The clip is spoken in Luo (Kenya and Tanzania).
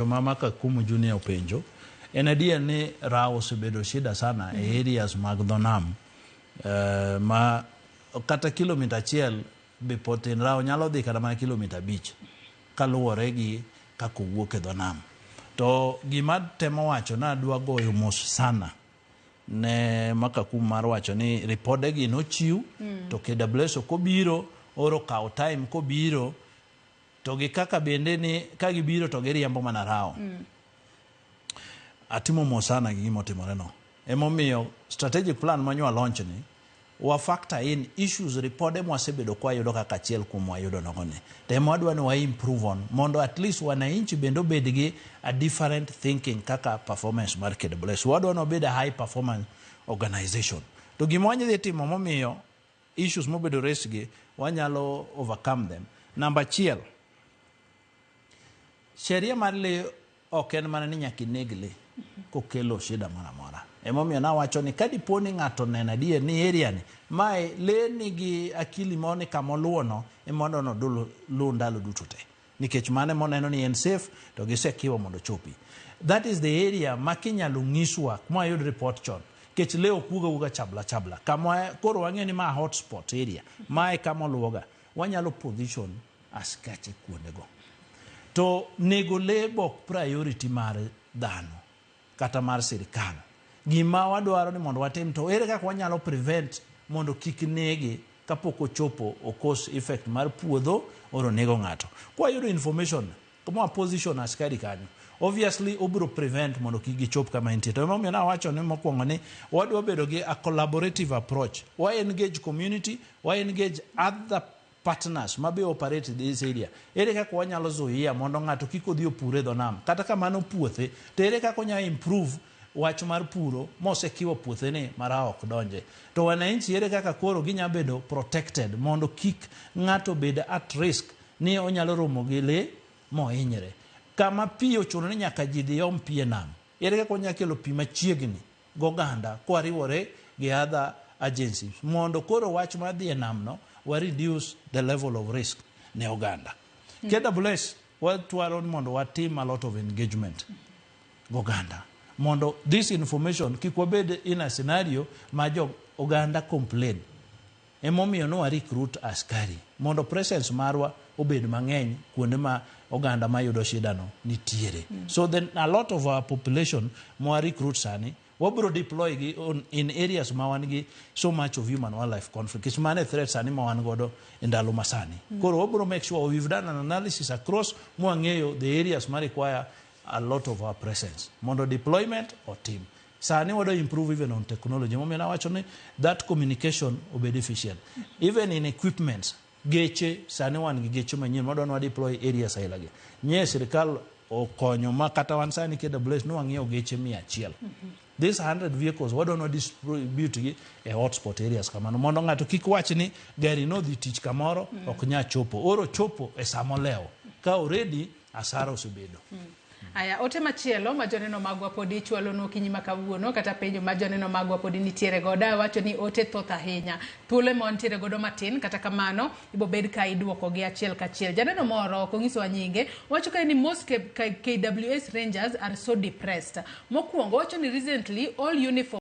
Mama Kakumu Junior Openjo, en adier ni rao osebedo shida sana e areas mag dho nam. Ma kata kilomita achiel be potin rao nyalo dhi kata mana kilomita 5 kaluwore gi kaka owuok e dho nam. To gima temo wacho na adwa goyo mos sana ne Makakumu mar wacho ni ripode gi nochiw to KWS kobiro oro kawo time kobiro to gi kaka bende ni ka gibiro to giriembo mana rao. Atimo mos sana gi gima otimore no. Emomiyo strategic plan manywa launch ni wa factor in issues ripode mwasebedo kwa yudo kaka achiel kuom wayudo nogone. Temo adwa ni wa improve on mondo at least wananchi bendo bedgi a different thinking kaka performance mar KWS. Wadwa no bed a high performance organization. To gima wanyadhi timo momiyo issues mobedo race gi wanyalo overcome them. Number 1, sheria mar le ok en mana ni nyaka ineg le kokelo shida mara mora. Emomiyo na wacho ni kadiponi ng'ato neno adier ni area ni mae le nigi akili moni kama oluono emondo no lu ndalo duto te. Nikech mane moneno ni en safe to gisekiwa mondo chopi. That is the area makinyalo ng'iswa kuma yud report chon. Kech le okuga chabla. Kama koro wang'e ni ma hotspot area. Mae kama oluoga. Wanyalo position askache kuondego. To nego le bok priority mar dhano kata mar sirikal. Gima wadwaro ni mondo watim to ere kaka wanyalo prevent mondo kik nege kapok ochopo okos effect mar puodho oro nego ng'ato. Kwa yudo information kuma position askari kanyo obviously obro prevent mondo kik gichop kama intie. To emomiyo na wacho ni mokwongo ni wadwa bedo gi a collaborative approach. Wa engage community, wa engage other partners mabe operate this area. Ere kaka wanyalo zoea mondo ng'ato kik odhi opure dho nam. Kata kamano puothe, to ere kaka wanyalo improve wach mar puro mosekiwa puothe ni mara ok donje. To wananchi ere kaka koro ginyabedo protected mondo kik ng'ato bed at risk ni onyalo romo gi le mohinyre. Kama pi ochuno ni nyaka ji dhi om pi e nam. Ere kaka wanyalo kelo pi machiegni goganda kwariwore gi other agencies mondo koro wach mar dhi e nam no wa reduce the level of risk ne oganda. KWS watwaro mondo watim a lot of engagement goganda mondo this information kik wabed in a scenario ma jo oganda complain. Emomiyo no wa recruit askari mondo presence marwa obed mang'eny kuonde ma oganda mayudo shida no nitiere. So then a lot of our population more recruit sani wabro deploy gi in areas ma wan gi so much of human wildlife conflict. It's mane threats sani ma wan godo e ndalo masani. Koro wabro make sure we've done an analysis across mwang'eyo the areas ma require a lot of our presence. Mondo deployment or team. Sani wado improve even on technology. Momi na wacho ni that communication obed efficient. Even in equipments, geche, sani wan gi geche manyien wado no deploy areas ailage. Nye sirikal okonyo ma kata wan sani KWS no wang'iewo geche 100. These 100 vehicles wado no distribute gi e hotspot areas kamano. Mondo ng'ato kik wach ni gari no dhi tich kamoro ok nya chopo. Oro chopo e samo leo. Ka already asara osebedo. Aya, ote machielo majoneno magwa podi chwalo no kinyi makawuono kata penjo majoneno magwa podi nitiere goda wacho ni ote thoth ahinya. Thuolo mon tiere godo matin kata kamano ibo bed ka iduoko gi achiel kachiel. Janeno moro kongiso nyinge wacho ka ni most KWS Rangers are so depressed. Mokwongo wacho ni recently all uniform